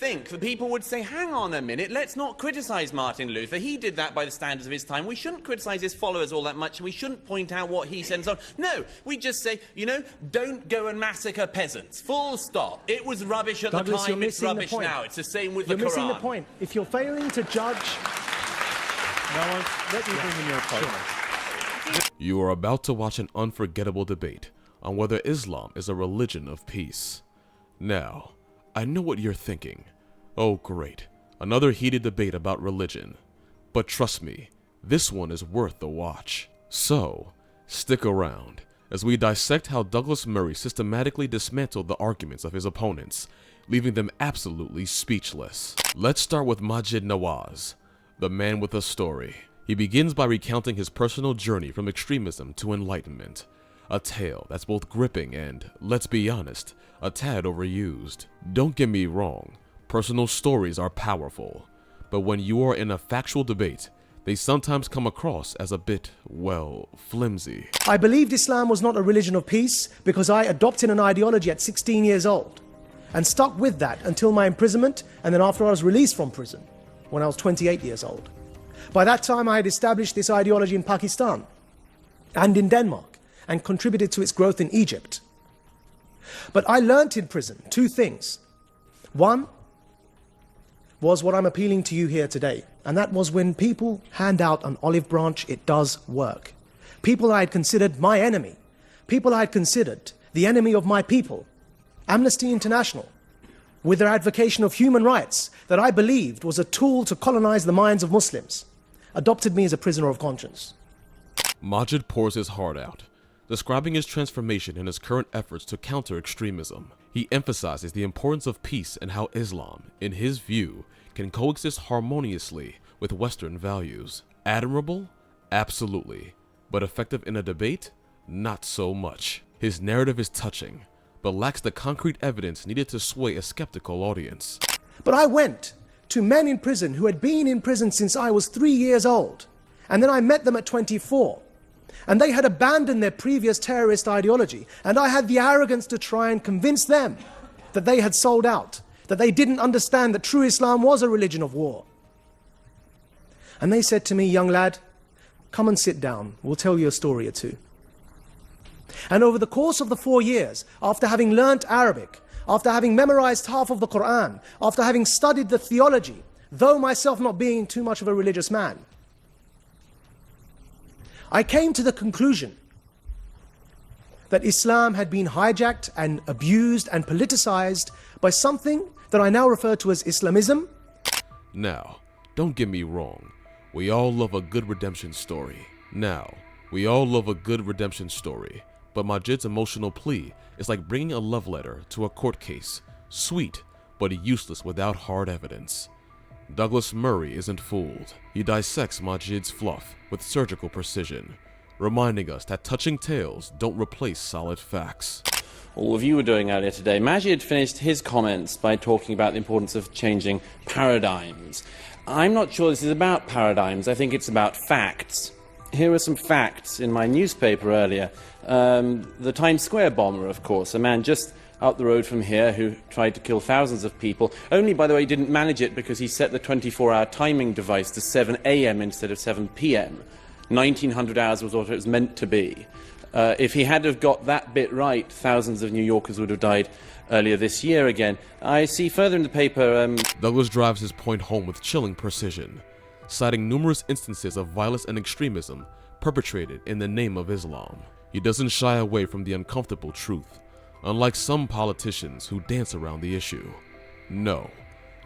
think that people would say, hang on a minute, let's not criticize Martin Luther. He did that by the standards of his time. We shouldn't criticize his followers all that much. We shouldn't point out what he said and so on. No, we just say, you know, don't go and massacre peasants. Full stop. It was rubbish at the time, it's rubbish now. It's the same with the Quran. You're missing the point. If you're failing to judge... No, let me bring in your point. You are about to watch an unforgettable debate on whether Islam is a religion of peace. Now, I know what you're thinking. Oh great, another heated debate about religion. But trust me, this one is worth the watch. So, stick around as we dissect how Douglas Murray systematically dismantled the arguments of his opponents, leaving them absolutely speechless. Let's start with Maajid Nawaz, the man with a story. He begins by recounting his personal journey from extremism to enlightenment. A tale that's both gripping and, let's be honest, a tad overused. Don't get me wrong, personal stories are powerful, but when you are in a factual debate, they sometimes come across as a bit, well, flimsy. I believed Islam was not a religion of peace because I adopted an ideology at 16 years old and stuck with that until my imprisonment and then after I was released from prison when I was 28 years old. By that time I had established this ideology in Pakistan and in Denmark and contributed to its growth in Egypt. But I learnt in prison two things. One was what I'm appealing to you here today, and that was when people hand out an olive branch, it does work. People I had considered my enemy, people I had considered the enemy of my people, Amnesty International, with their advocation of human rights that I believed was a tool to colonize the minds of Muslims, adopted me as a prisoner of conscience. Maajid pours his heart out, describing his transformation and his current efforts to counter extremism. He emphasizes the importance of peace and how Islam, in his view, can coexist harmoniously with Western values. Admirable? Absolutely. But effective in a debate? Not so much. His narrative is touching, but lacks the concrete evidence needed to sway a skeptical audience. But I went to men in prison who had been in prison since I was 3 years old, and then I met them at 24. And they had abandoned their previous terrorist ideology, and I had the arrogance to try and convince them that they had sold out, that they didn't understand that true Islam was a religion of war. And they said to me, young lad, come and sit down, we'll tell you a story or two. And over the course of the 4 years, after having learnt Arabic, after having memorized half of the Quran, after having studied the theology, though myself not being too much of a religious man, I came to the conclusion that Islam had been hijacked and abused and politicized by something that I now refer to as Islamism. Now, don't get me wrong. We all love a good redemption story. But Maajid's emotional plea is like bringing a love letter to a court case, sweet but useless without hard evidence. Douglas Murray isn't fooled. He dissects Maajid's fluff with surgical precision, reminding us that touching tales don't replace solid facts. All of you were doing earlier today. Maajid finished his comments by talking about the importance of changing paradigms. I'm not sure this is about paradigms. I think it's about facts. Here are some facts in my newspaper earlier. The Times Square bomber, of course, a man just out the road from here who tried to kill thousands of people. Only, by the way, didn't manage it because he set the 24-hour timing device to 7 a.m. instead of 7 p.m. 1900 hours was what it was meant to be. If he had have got that bit right, thousands of New Yorkers would have died earlier this year again. I see further in the paper... Douglas drives his point home with chilling precision, citing numerous instances of violence and extremism perpetrated in the name of Islam. He doesn't shy away from the uncomfortable truth, unlike some politicians who dance around the issue. No,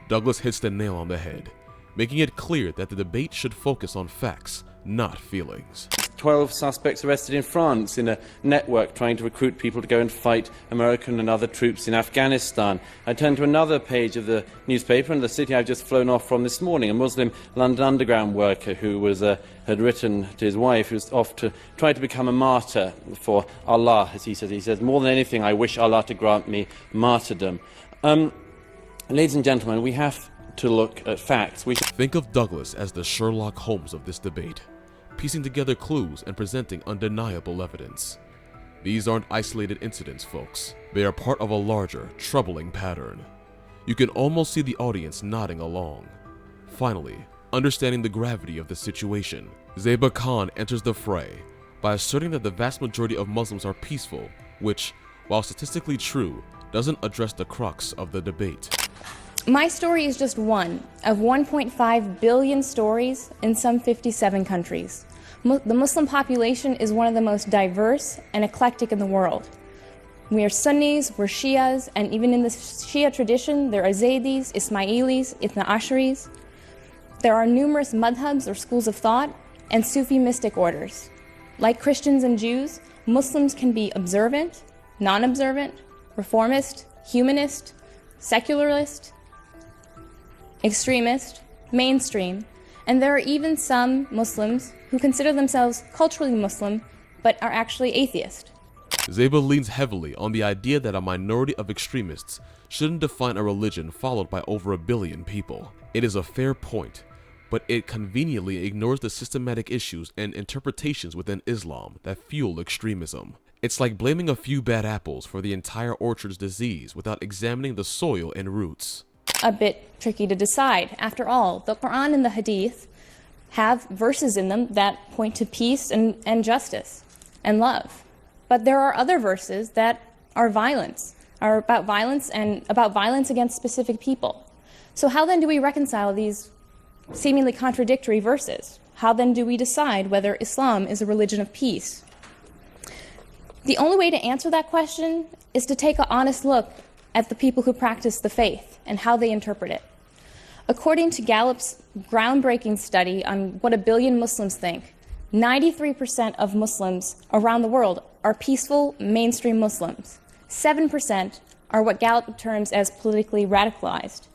Douglas hits the nail on the head, making it clear that the debate should focus on facts, not feelings. 12 suspects arrested in France in a network trying to recruit people to go and fight American and other troops in Afghanistan. I turned to another page of the newspaper in the city I've just flown off from this morning. A Muslim London Underground worker who had written to his wife, who was off to try to become a martyr for Allah, as he says. He says, more than anything, I wish Allah to grant me martyrdom. Ladies and gentlemen, we have to look at facts. Think of Douglas as the Sherlock Holmes of this debate, piecing together clues and presenting undeniable evidence. These aren't isolated incidents, folks. They are part of a larger, troubling pattern. You can almost see the audience nodding along. Finally, understanding the gravity of the situation, Zeba Khan enters the fray by asserting that the vast majority of Muslims are peaceful, which, while statistically true, doesn't address the crux of the debate. My story is just one of 1.5 billion stories in some 57 countries. The Muslim population is one of the most diverse and eclectic in the world. We are Sunnis, we're Shias, and even in the Shia tradition, there are Zaydis, Ismailis, Ithna Asharis. There are numerous madhabs or schools of thought and Sufi mystic orders. Like Christians and Jews, Muslims can be observant, non-observant, reformist, humanist, secularist, extremist, mainstream, and there are even some Muslims who consider themselves culturally Muslim but are actually atheist. Zeba leans heavily on the idea that a minority of extremists shouldn't define a religion followed by over 1 billion people. It is a fair point, but it conveniently ignores the systematic issues and interpretations within Islam that fuel extremism. It's like blaming a few bad apples for the entire orchard's disease without examining the soil and roots. A bit tricky to decide. After all, the Quran and the Hadith have verses in them that point to peace and justice and love. But there are other verses that are about violence and about violence against specific people. So how then do we reconcile these seemingly contradictory verses? How then do we decide whether Islam is a religion of peace? The only way to answer that question is to take an honest look at the people who practice the faith and how they interpret it. According to Gallup's groundbreaking study on what 1 billion Muslims think, 93% of Muslims around the world are peaceful mainstream Muslims. 7% are what Gallup terms as politically radicalized.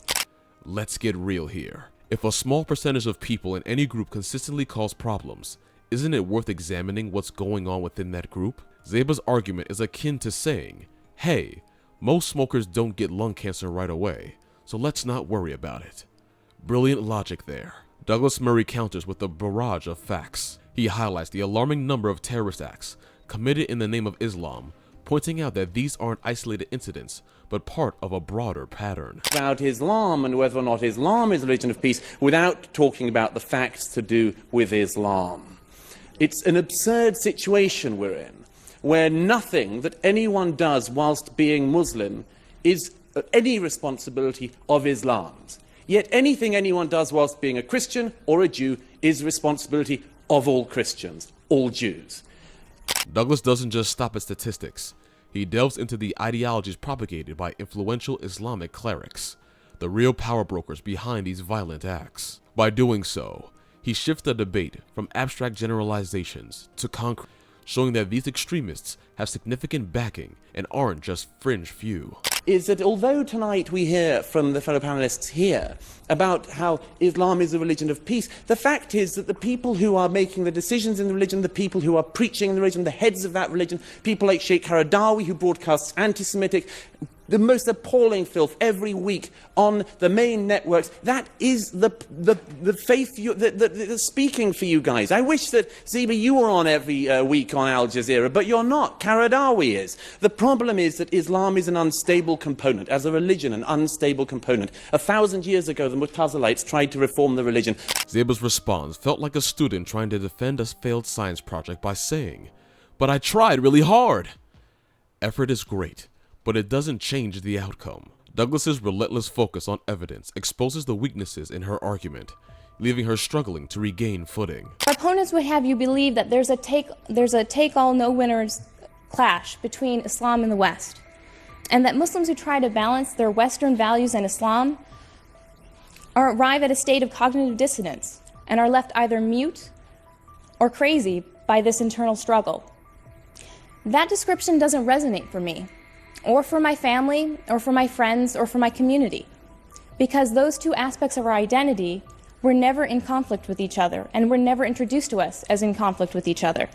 Let's get real here. If a small percentage of people in any group consistently cause problems, isn't it worth examining what's going on within that group? Zeba's argument is akin to saying, hey, most smokers don't get lung cancer right away, so let's not worry about it. Brilliant logic there. Douglas Murray counters with a barrage of facts. He highlights the alarming number of terrorist acts committed in the name of Islam, pointing out that these aren't isolated incidents, but part of a broader pattern. About Islam and whether or not Islam is a religion of peace without talking about the facts to do with Islam. It's an absurd situation we're in, where nothing that anyone does whilst being Muslim is any responsibility of Islam's. Yet anything anyone does whilst being a Christian or a Jew is responsibility of all Christians, all Jews. Douglas doesn't just stop at statistics. He delves into the ideologies propagated by influential Islamic clerics, the real power brokers behind these violent acts. By doing so, he shifts the debate from abstract generalizations to concrete, showing that these extremists have significant backing and aren't just fringe few. Is that although tonight we hear from the fellow panelists here about how Islam is a religion of peace, the fact is that the people who are making the decisions in the religion, the people who are preaching the religion, the heads of that religion, people like Sheikh Qaradawi, who broadcasts anti-Semitic, the most appalling filth every week on the main networks, that is the faith that's speaking for you guys. I wish that, Zeba, you were on every week on Al Jazeera, but you're not. Qaradawi is. The problem is that Islam is an unstable component, as a religion, an unstable component. 1,000 years ago, the Mu'tazilites tried to reform the religion. Zeba's response felt like a student trying to defend a failed science project by saying, "But I tried really hard." Effort is great, but it doesn't change the outcome. Douglas's relentless focus on evidence exposes the weaknesses in her argument, leaving her struggling to regain footing. Our opponents would have you believe that there's a take-all, no-winners clash between Islam and the West, and that Muslims who try to balance their Western values and Islam arrive at a state of cognitive dissonance and are left either mute or crazy by this internal struggle. That description doesn't resonate for me, or for my family, or for my friends, or for my community, because those two aspects of our identity were never in conflict with each other and were never introduced to us as in conflict with each other.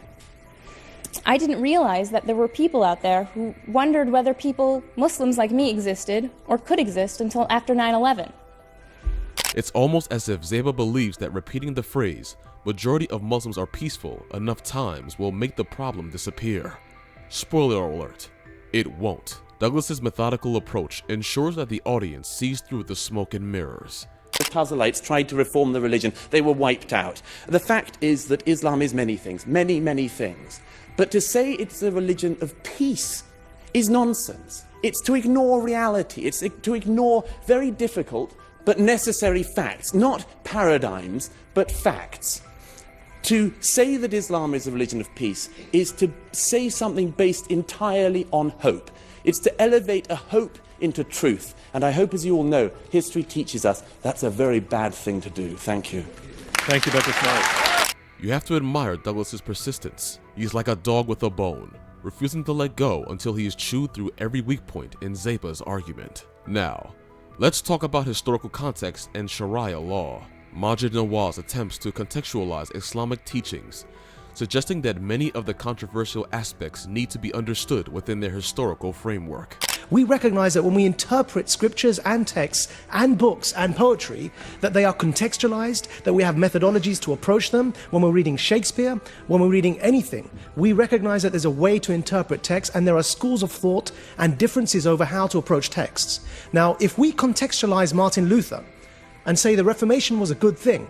I didn't realize that there were people out there who wondered whether Muslims like me existed or could exist until after 9/11. It's almost as if Zeba believes that repeating the phrase, "majority of Muslims are peaceful," enough times will make the problem disappear. Spoiler alert, it won't. Douglas's methodical approach ensures that the audience sees through the smoke and mirrors. The Tazalites tried to reform the religion. They were wiped out. The fact is that Islam is many things, many, many things. But to say it's a religion of peace is nonsense. It's to ignore reality. It's to ignore very difficult but necessary facts, not paradigms, but facts. To say that Islam is a religion of peace is to say something based entirely on hope. It's to elevate a hope into truth. And I hope, as you all know, history teaches us that's a very bad thing to do. Thank you. Thank you, Dr. Smart. You have to admire Douglas's persistence. He's like a dog with a bone, refusing to let go until he is chewed through every weak point in Zeba's argument. Now, let's talk about historical context and Sharia law. Majid Nawaz's attempts to contextualize Islamic teachings, suggesting that many of the controversial aspects need to be understood within their historical framework. We recognize that when we interpret scriptures and texts and books and poetry, that they are contextualized, that we have methodologies to approach them. When we're reading Shakespeare, when we're reading anything, we recognize that there's a way to interpret text, and there are schools of thought and differences over how to approach texts. Now, if we contextualize Martin Luther and say the Reformation was a good thing,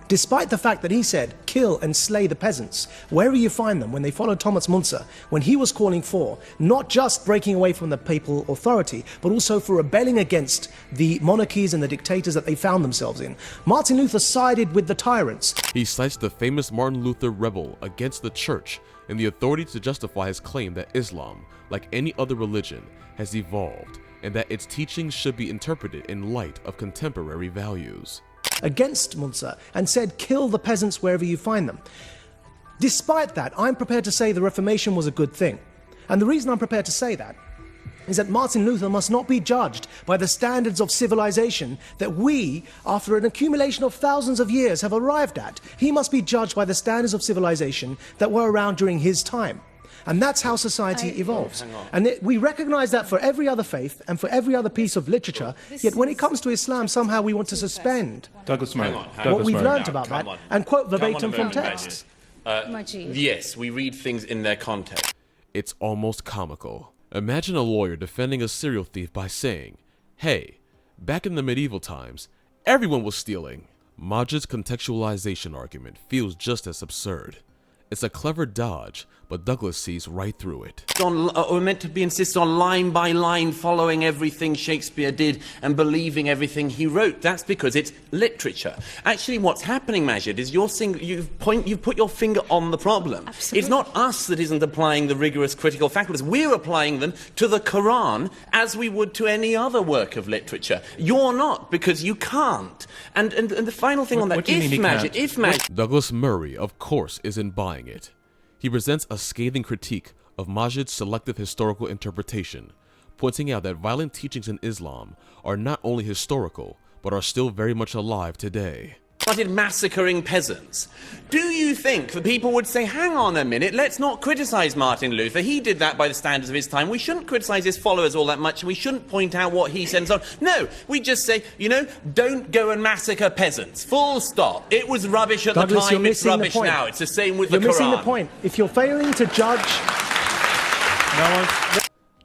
despite the fact that he said, kill and slay the peasants, wherever you find them, when they followed Thomas Müntzer, when he was calling for not just breaking away from the papal authority, but also for rebelling against the monarchies and the dictators that they found themselves in, Martin Luther sided with the tyrants. He cites the famous Martin Luther rebel against the church and the authority to justify his claim that Islam, like any other religion, has evolved, and that its teachings should be interpreted in light of contemporary values. Against Müntzer and said, kill the peasants wherever you find them. Despite that, I'm prepared to say the Reformation was a good thing. And the reason I'm prepared to say that is that Martin Luther must not be judged by the standards of civilization that we, after an accumulation of thousands of years, have arrived at. He must be judged by the standards of civilization that were around during his time. And that's how society evolves. And we recognize that for every other faith and for every other piece of literature, yet when it comes to Islam, somehow we want to suspend Douglas Smart. what we've learned about that and quote verbatim from texts. Yes, we read things in their context. It's almost comical. Imagine a lawyer defending a serial thief by saying, hey, back in the medieval times, everyone was stealing. Majid's contextualization argument feels just as absurd. It's a clever dodge, but Douglas sees right through it. We're meant to be insisted on line by line following everything Shakespeare did and believing everything he wrote. That's because it's literature. Actually, what's happening, Majid, is you've put your finger on the problem. Absolutely. It's not us that isn't applying the rigorous critical faculties. We're applying them to the Quran as we would to any other work of literature. You're not, because you can't. And the final thing on that, if Majid... Douglas Murray, of course, isn't buying it. He presents a scathing critique of Majid's selective historical interpretation, pointing out that violent teachings in Islam are not only historical, but are still very much alive today. Started massacring peasants. Do you think that people would say, hang on a minute, let's not criticize Martin Luther. He did that by the standards of his time. We shouldn't criticize his followers all that much. We shouldn't point out what he said and so on. No, we just say, don't go and massacre peasants. Full stop. It was rubbish at Douglas, the time, it's rubbish now. It's the same with the Quran. You're missing the point. If you're failing to judge...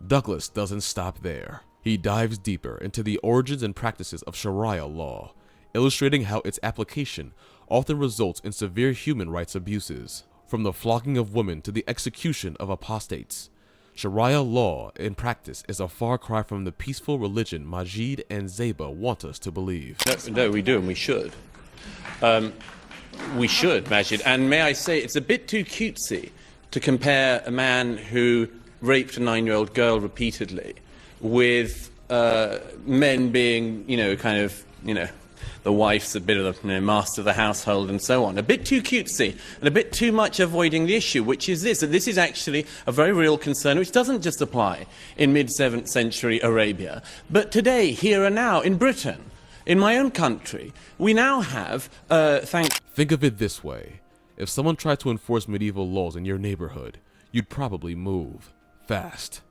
Douglas doesn't stop there. He dives deeper into the origins and practices of Sharia law, illustrating how its application often results in severe human rights abuses. From the flogging of women to the execution of apostates, Sharia law in practice is a far cry from the peaceful religion Majid and Zeba want us to believe. No, we do, and we should. We should, Majid. And may I say, it's a bit too cutesy to compare a man who raped a 9-year-old girl repeatedly with men being, the wife's a bit of the master of the household and so on. A bit too cutesy and a bit too much avoiding the issue, which is this, that this is actually a very real concern which doesn't just apply in mid-7th century Arabia, but today, here and now, in Britain, in my own country, we now have, Think of it this way. If someone tried to enforce medieval laws in your neighborhood, you'd probably move fast.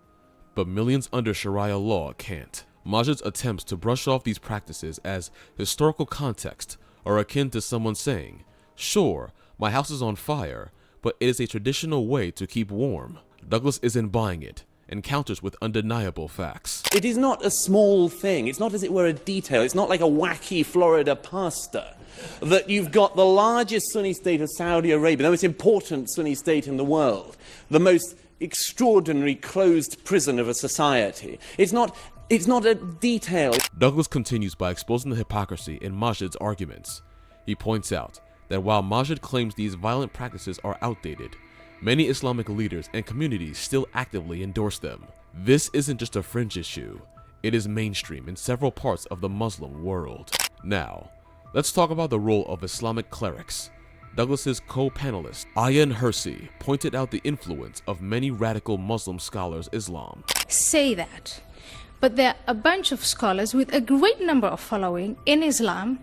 But millions under Sharia law can't. Majid's attempts to brush off these practices as historical context are akin to someone saying, sure, my house is on fire, but it is a traditional way to keep warm. Douglas isn't buying it, encounters with undeniable facts. It is not a small thing. It's not as it were a detail. It's not like a wacky Florida pastor. That you've got the largest Sunni state of Saudi Arabia, the most important Sunni state in the world, the most extraordinary closed prison of a society. It's not a detail. Douglas continues by exposing the hypocrisy in Majid's arguments. He points out that while Majid claims these violent practices are outdated, many Islamic leaders and communities still actively endorse them. This isn't just a fringe issue, it is mainstream in several parts of the Muslim world. Now, let's talk about the role of Islamic clerics. Douglas's co-panelist, Ayan Hirsi, pointed out the influence of many radical Muslim scholars Islam. Say that. But there are a bunch of scholars with a great number of following in Islam.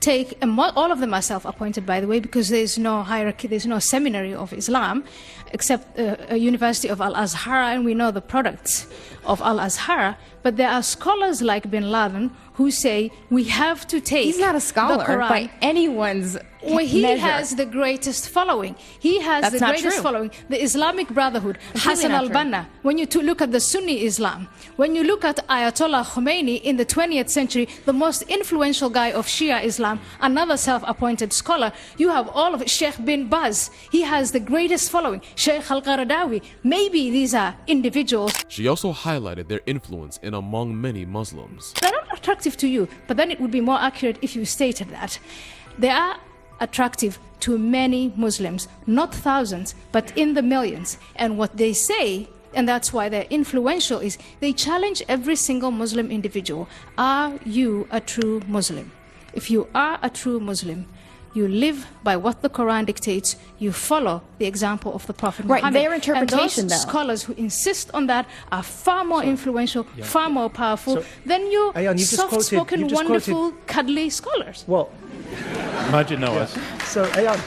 All of them are self-appointed, by the way, because there's no hierarchy, there's no seminary of Islam, except a University of Al-Azhar, and we know the products of Al-Azhar. But there are scholars like Bin Laden who say we have to take He's not a scholar the Quran. by anyone's He measure. has the greatest following. He has That's the not greatest true. following. The Islamic Brotherhood, Hassan not true. al-Banna. When you look at the Sunni Islam, when you look at Ayatollah Khomeini in the 20th century, the most influential guy of Shia Islam, another self-appointed scholar, you have all of it. Sheikh bin Baz, he has the greatest following. Sheikh al-Qaradawi, maybe these are individuals. She also highlighted their influence in among many Muslims. They're not attractive to you, but then it would be more accurate if you stated that. They are attractive to many Muslims, not thousands, but in the millions. And what they say, and that's why they're influential, is they challenge every single Muslim individual. Are you a true Muslim? If you are a true Muslim, you live by what the Quran dictates, you follow the example of the Prophet Right, Muhammad. their interpretation, and those though. scholars who insist on that are far more influential, far more powerful than your Ayan, you just soft-spoken, quoted- you just wonderful, cuddly scholars. Well, Majid Nawaz. so Ayan,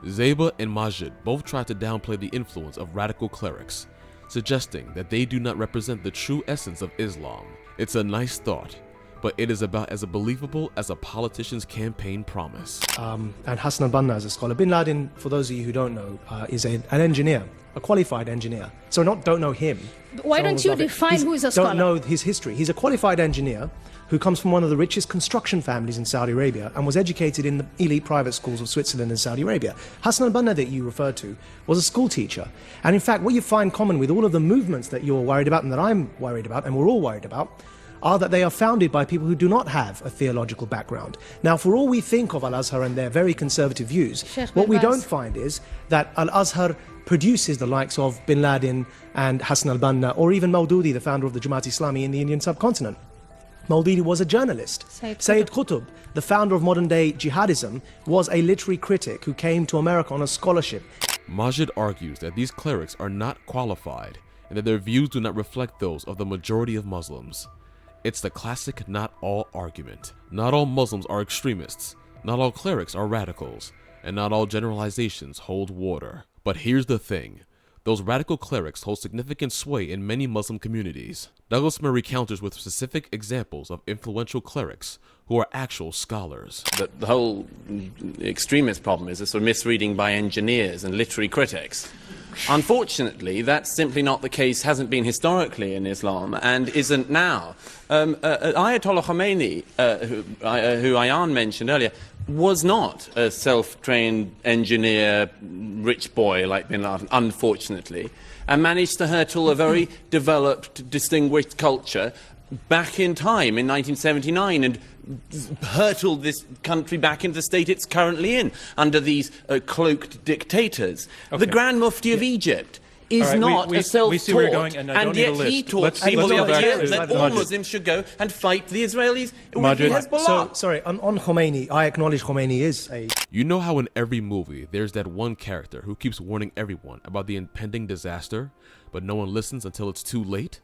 Zeba and Majid both tried to downplay the influence of radical clerics, suggesting that they do not represent the true essence of Islam. It's a nice thought, but it is about as believable as a politician's campaign promise. and Hassan al-Banna is a scholar. Bin Laden, for those of you who don't know, is an engineer, a qualified engineer. So don't know him. Why Someone don't was you loving- define who is a scholar? Don't know his history. He's a qualified engineer who comes from one of the richest construction families in Saudi Arabia and was educated in the elite private schools of Switzerland and Saudi Arabia. Hassan al-Banna that you referred to was a school teacher. And in fact, what you find common with all of the movements that you're worried about and that I'm worried about and we're all worried about are that they are founded by people who do not have a theological background. Now, for all we think of Al-Azhar and their very conservative views, Sheikh what bin we Baz. don't find is that Al-Azhar produces the likes of Bin Laden and Hassan al-Banna, or even Maududi, the founder of the Jamaat Islami in the Indian subcontinent. Maududi was a journalist. Sayyid Qutb, the founder of modern-day jihadism, was a literary critic who came to America on a scholarship. Majid argues that these clerics are not qualified and that their views do not reflect those of the majority of Muslims. It's the classic not all argument. Not all Muslims are extremists, not all clerics are radicals, and not all generalizations hold water. But here's the thing. Those radical clerics hold significant sway in many Muslim communities. Douglas Murray counters with specific examples of influential clerics who are actual scholars. The whole extremist problem is a sort of misreading by engineers and literary critics. Unfortunately, that's simply not the case, hasn't been historically in Islam, and isn't now. Ayatollah Khomeini, who Ayan mentioned earlier, was not a self-trained engineer, rich boy like Bin Laden, unfortunately, and managed to hurtle a very developed, distinguished culture back in time in 1979 and hurtled this country back into the state it's currently in under these cloaked dictators. The Grand Mufti of Egypt is All right, not we a see where you're self-taught, going, and I don't need yet a list. he taught Let's people go the back idea to that all Majid. Muslims should go and fight the Israelis with Majid. Hezbollah. So, sorry, on Khomeini, I acknowledge Khomeini is a... You know how in every movie there's that one character who keeps warning everyone about the impending disaster, but no one listens until it's too late?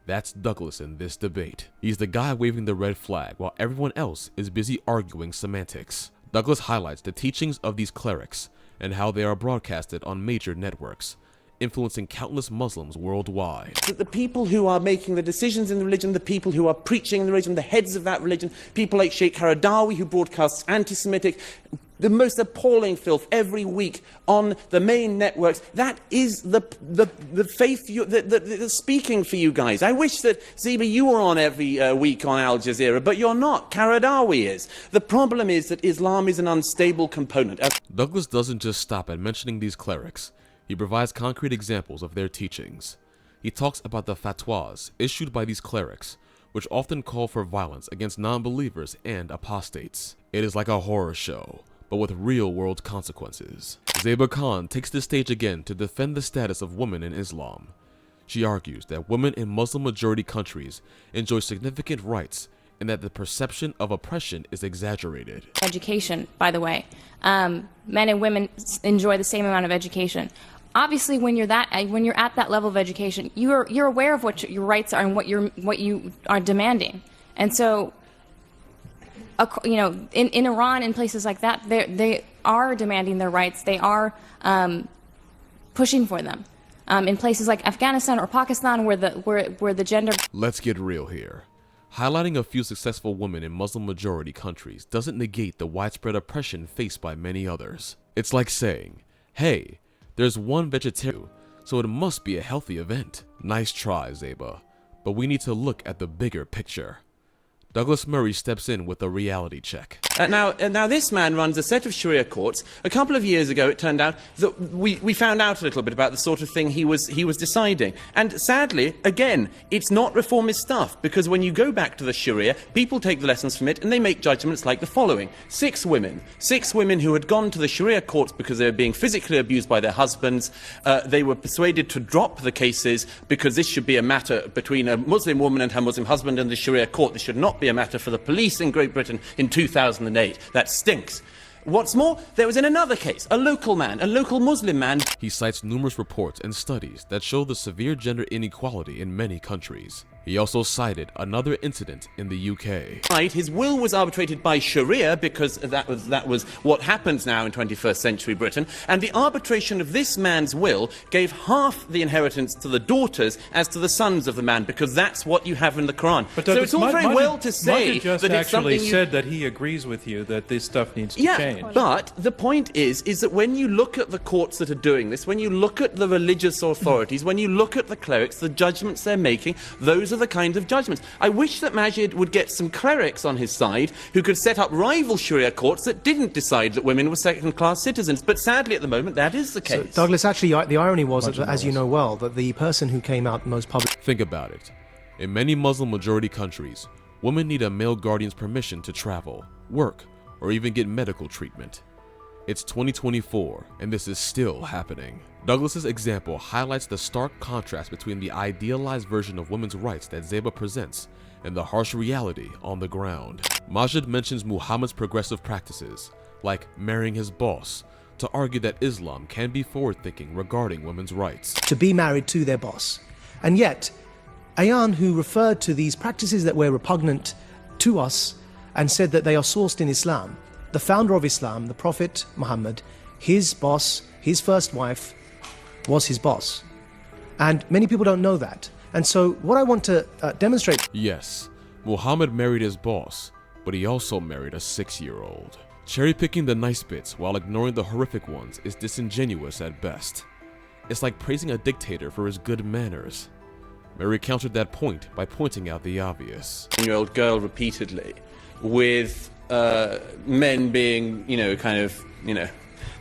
That's Douglas in this debate. He's the guy waving the red flag while everyone else is busy arguing semantics. Douglas highlights the teachings of these clerics and how they are broadcasted on major networks, influencing countless Muslims worldwide. That the people who are making the decisions in the religion, the people who are preaching the religion, the heads of that religion, people like Sheikh Qaradawi, who broadcasts anti-Semitic the most appalling filth every week on the main networks. That is the faith that's speaking for you guys. I wish that, Zeba, you were on every week on Al Jazeera, but you're not. Karadawi is. The problem is that Islam is an unstable component. Douglas doesn't just stop at mentioning these clerics. He provides concrete examples of their teachings. He talks about the fatwas issued by these clerics, which often call for violence against non-believers and apostates. It is like a horror show, but with real-world consequences. Zeba Khan takes the stage again to defend the status of women in Islam. She argues that women in Muslim-majority countries enjoy significant rights and that the perception of oppression is exaggerated. Education, by the way. Men and women enjoy the same amount of education. Obviously, when you're at that level of education, you're aware of what your rights are and what you are demanding. And so, you know, in Iran and places like that, they are demanding their rights. They are pushing for them. In places like Afghanistan or Pakistan, where the gender. Let's get real here. Highlighting a few successful women in Muslim-majority countries doesn't negate the widespread oppression faced by many others. It's like saying, hey, there's one vegetarian, so it must be a healthy event. Nice try, Zeba, but we need to look at the bigger picture. Douglas Murray steps in with a reality check. Now this man runs a set of Sharia courts. A couple of years ago, it turned out that we found out a little bit about the sort of thing he was deciding. And sadly, again, it's not reformist stuff, because when you go back to the Sharia, people take the lessons from it and they make judgments like the following. Six women who had gone to the Sharia courts because they were being physically abused by their husbands. They were persuaded to drop the cases because this should be a matter between a Muslim woman and her Muslim husband and the Sharia court. This should not be a matter for the police in Great Britain in 2008. That stinks. What's more, there was in another case, a local Muslim man. He cites numerous reports and studies that show the severe gender inequality in many countries. He also cited another incident in the UK. Right, his will was arbitrated by Sharia because that was what happens now in 21st century Britain, and the arbitration of this man's will gave half the inheritance to the daughters as to the sons of the man, because that's what you have in the Quran. But so it's all very well to say Majid just that it's actually something said that he agrees with you that this stuff needs to change. But the point is that when you look at the courts that are doing this, when you look at the religious authorities, when you look at the clerics, the judgments they're making, those are the kind of judgments. I wish that Majid would get some clerics on his side who could set up rival Sharia courts that didn't decide that women were second-class citizens. But sadly, at the moment, that is the case. So, Douglas, actually, the irony was, that, as you know well, that the person who came out most public... Think about it. In many Muslim-majority countries, women need a male guardian's permission to travel, work, or even get medical treatment. It's 2024, and this is still happening. Douglas's example highlights the stark contrast between the idealized version of women's rights that Zeba presents and the harsh reality on the ground. Majid mentions Muhammad's progressive practices, like marrying his boss, to argue that Islam can be forward-thinking regarding women's rights. To be married to their boss. And yet, Ayan, who referred to these practices that were repugnant to us and said that they are sourced in Islam, the founder of Islam, the Prophet Muhammad, his boss, his first wife, was his boss. And many people don't know that. And so what I want to demonstrate... Yes, Muhammad married his boss, but he also married a 6-year-old. Cherry-picking the nice bits while ignoring the horrific ones is disingenuous at best. It's like praising a dictator for his good manners. Mary countered that point by pointing out the obvious. 10-year-old girl repeatedly, with men being,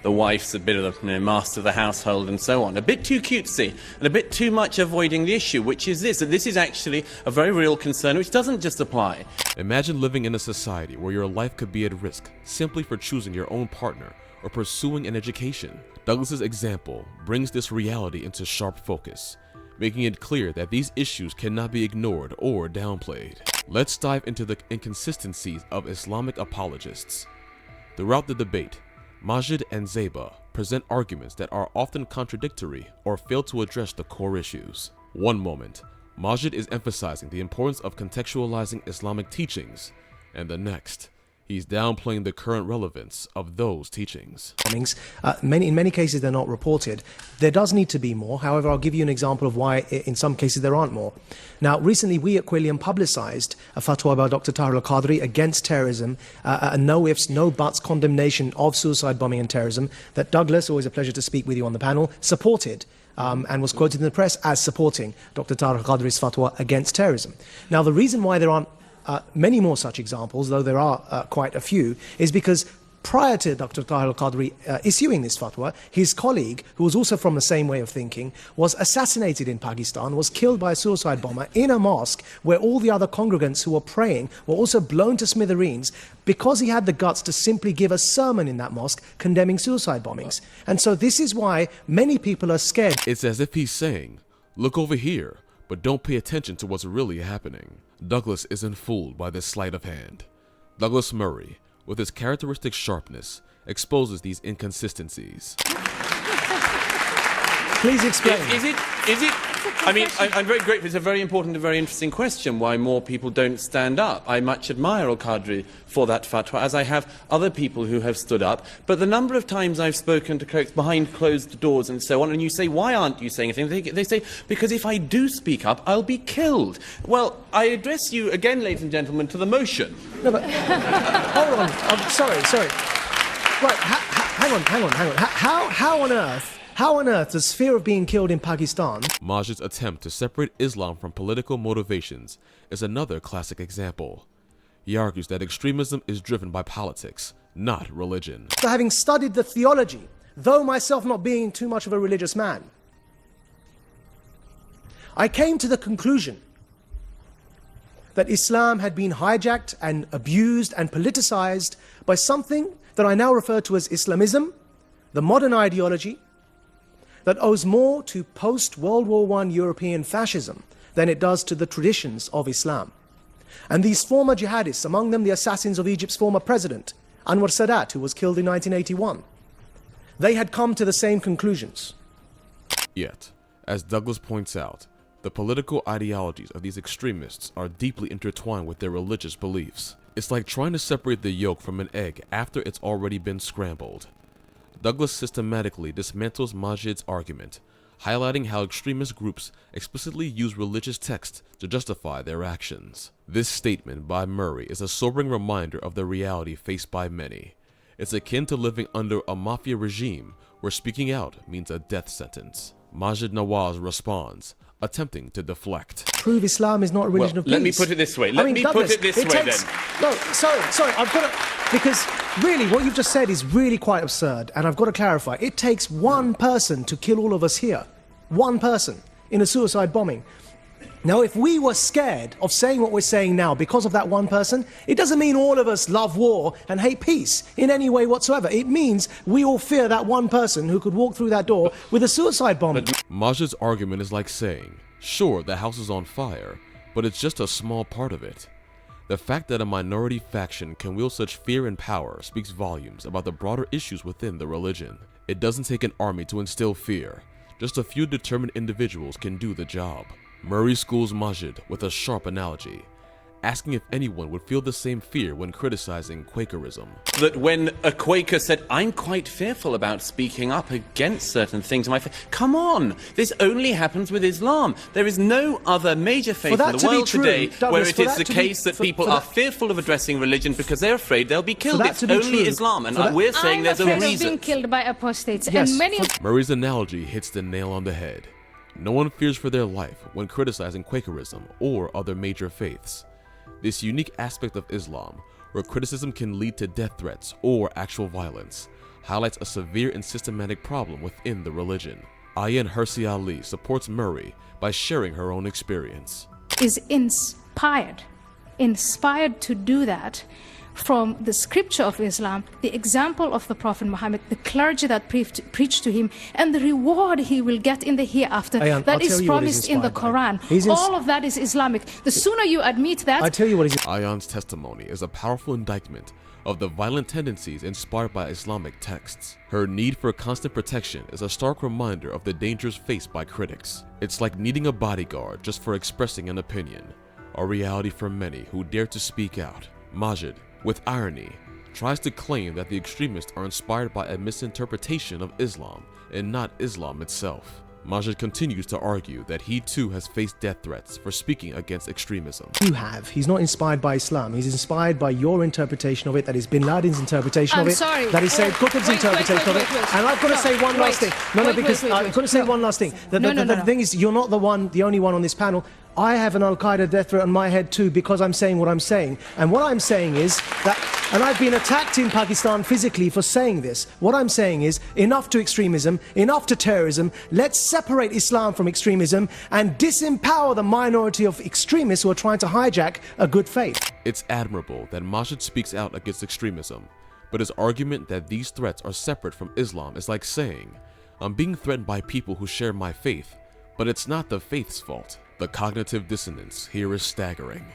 the wife's a bit of the master of the household and so on. A bit too cutesy and a bit too much avoiding the issue, which is this. And this is actually a very real concern which doesn't just apply. Imagine living in a society where your life could be at risk simply for choosing your own partner or pursuing an education. Douglas's example brings this reality into sharp focus, making it clear that these issues cannot be ignored or downplayed. Let's dive into the inconsistencies of Islamic apologists. Throughout the debate, Majid and Zeba present arguments that are often contradictory or fail to address the core issues. One moment, Majid is emphasizing the importance of contextualizing Islamic teachings, and the next, He's downplaying the current relevance of those teachings. Bombings. In many cases, they're not reported. There does need to be more. However, I'll give you an example of why in some cases there aren't more. Now, recently we at Quilliam publicized a fatwa by Dr. Tahir al-Qadri against terrorism, a no ifs, no buts condemnation of suicide bombing and terrorism that Douglas, always a pleasure to speak with you on the panel, supported. And was quoted in the press as supporting Dr. Tahir al-Qadri's fatwa against terrorism. Now, the reason why there aren't many more such examples, though there are quite a few, is because prior to Dr. Tahir al-Qadri issuing this fatwa, his colleague, who was also from the same way of thinking, was assassinated in Pakistan, was killed by a suicide bomber in a mosque where all the other congregants who were praying were also blown to smithereens because he had the guts to simply give a sermon in that mosque condemning suicide bombings. And so this is why many people are scared. It's as if he's saying, look over here, but don't pay attention to what's really happening. Douglas isn't fooled by this sleight of hand. Douglas Murray, with his characteristic sharpness, exposes these inconsistencies. Please explain. Is it? I mean, I'm very grateful. It's a very important and very interesting question, why more people don't stand up. I much admire Al-Qadri for that fatwa, as I have other people who have stood up. But the number of times I've spoken to clerics behind closed doors and so on, and you say, why aren't you saying anything? They say, because if I do speak up, I'll be killed. Well, I address you again, ladies and gentlemen, to the motion. No, but hold on. I'm sorry. Right, hang on. How on earth does fear of being killed in Pakistan? Majid's attempt to separate Islam from political motivations is another classic example. He argues that extremism is driven by politics, not religion. So having studied the theology, though myself not being too much of a religious man, I came to the conclusion that Islam had been hijacked and abused and politicized by something that I now refer to as Islamism, the modern ideology, that owes more to post-World War I European fascism than it does to the traditions of Islam. And these former jihadists, among them the assassins of Egypt's former president, Anwar Sadat, who was killed in 1981, they had come to the same conclusions. Yet, as Douglas points out, the political ideologies of these extremists are deeply intertwined with their religious beliefs. It's like trying to separate the yolk from an egg after it's already been scrambled. Douglas systematically dismantles Majid's argument, highlighting how extremist groups explicitly use religious texts to justify their actions. This statement by Murray is a sobering reminder of the reality faced by many. It's akin to living under a mafia regime where speaking out means a death sentence. Majid Nawaz responds, attempting to deflect. Prove Islam is not a religion of peace. Let me put it this way. No, sorry, I've got to... Because really, what you've just said is really quite absurd, and I've got to clarify. It takes one person to kill all of us here. One person in a suicide bombing. Now, if we were scared of saying what we're saying now because of that one person, it doesn't mean all of us love war and hate peace in any way whatsoever. It means we all fear that one person who could walk through that door with a suicide bomb. Majid's argument is like saying, sure, the house is on fire, but it's just a small part of it. The fact that a minority faction can wield such fear and power speaks volumes about the broader issues within the religion. It doesn't take an army to instill fear. Just a few determined individuals can do the job. Murray schools Majid with a sharp analogy, asking if anyone would feel the same fear when criticizing Quakerism. That when a Quaker said, I'm quite fearful about speaking up against certain things in my faith. Come on, this only happens with Islam. There is no other major faith in the world today where it is the case that people are fearful of addressing religion because they're afraid they'll be killed. It's only Islam, and we're saying there's a reason. I'm afraid of being killed by apostates, yes, and many... Murray's analogy hits the nail on the head. No one fears for their life when criticizing Quakerism or other major faiths. This unique aspect of Islam, where criticism can lead to death threats or actual violence, highlights a severe and systematic problem within the religion. Ayan Hirsi Ali supports Murray by sharing her own experience. Is inspired to do that from the scripture of Islam, the example of the Prophet Muhammad, the clergy that preached to him, and the reward he will get in the hereafter that is promised in the Quran. All of that is Islamic. The sooner you admit that... I tell you what is... Ayan's testimony is a powerful indictment of the violent tendencies inspired by Islamic texts. Her need for constant protection is a stark reminder of the dangers faced by critics. It's like needing a bodyguard just for expressing an opinion, a reality for many who dare to speak out. Majid, with irony, tries to claim that the extremists are inspired by a misinterpretation of Islam and not Islam itself. Majid continues to argue that he too has faced death threats for speaking against extremism. You have. He's not inspired by Islam. He's inspired by your interpretation of it, that is Bin Laden's interpretation of it, sorry. that is Sayyid Qutb's interpretation of it. And I've got to say one last thing. I've got to say one last thing. The thing is, you're not the only one on this panel. I have an Al-Qaeda death threat on my head too, because I'm saying what I'm saying. And what I'm saying is that, and I've been attacked in Pakistan physically for saying this. What I'm saying is, enough to extremism, enough to terrorism. Let's separate Islam from extremism and disempower the minority of extremists who are trying to hijack a good faith. It's admirable that Majid speaks out against extremism, but his argument that these threats are separate from Islam is like saying, I'm being threatened by people who share my faith, but it's not the faith's fault. The cognitive dissonance here is staggering.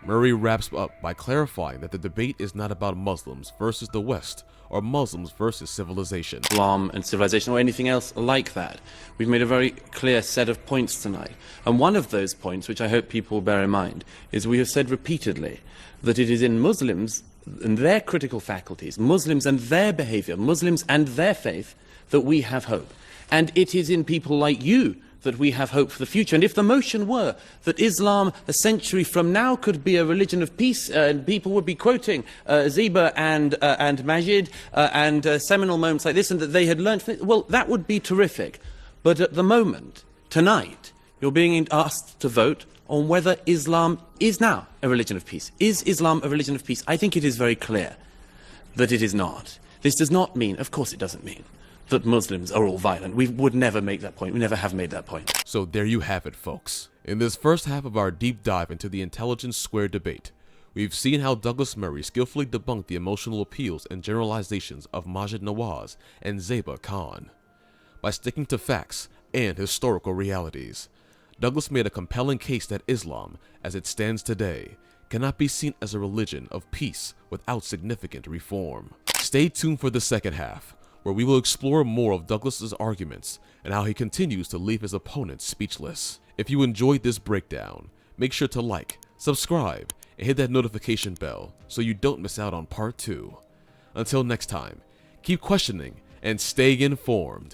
Murray wraps up by clarifying that the debate is not about Muslims versus the West or Muslims versus civilization. Islam and civilization or anything else like that. We've made a very clear set of points tonight. And one of those points, which I hope people will bear in mind, is we have said repeatedly that it is in Muslims and their critical faculties, Muslims and their behavior, Muslims and their faith, that we have hope. And it is in people like you that we have hope for the future. And if the motion were that Islam a century from now could be a religion of peace, and people would be quoting Ziba and Majid and seminal moments like this, and that they had learned from it, well, that would be terrific. But at the moment, tonight, you're being asked to vote on whether Islam is now a religion of peace. Is Islam a religion of peace? I think it is very clear that it is not. This does not mean, of course it doesn't mean, that Muslims are all violent. We would never make that point. We never have made that point. So there you have it, folks. In this first half of our deep dive into the intelligence square debate, we've seen how Douglas Murray skillfully debunked the emotional appeals and generalizations of Majid Nawaz and Zeba Khan. By sticking to facts and historical realities, Douglas made a compelling case that Islam, as it stands today, cannot be seen as a religion of peace without significant reform. Stay tuned for the second half, where we will explore more of Douglas's arguments and how he continues to leave his opponents speechless. If you enjoyed this breakdown, make sure to like, subscribe, and hit that notification bell so you don't miss out on part 2. Until next time, keep questioning and stay informed.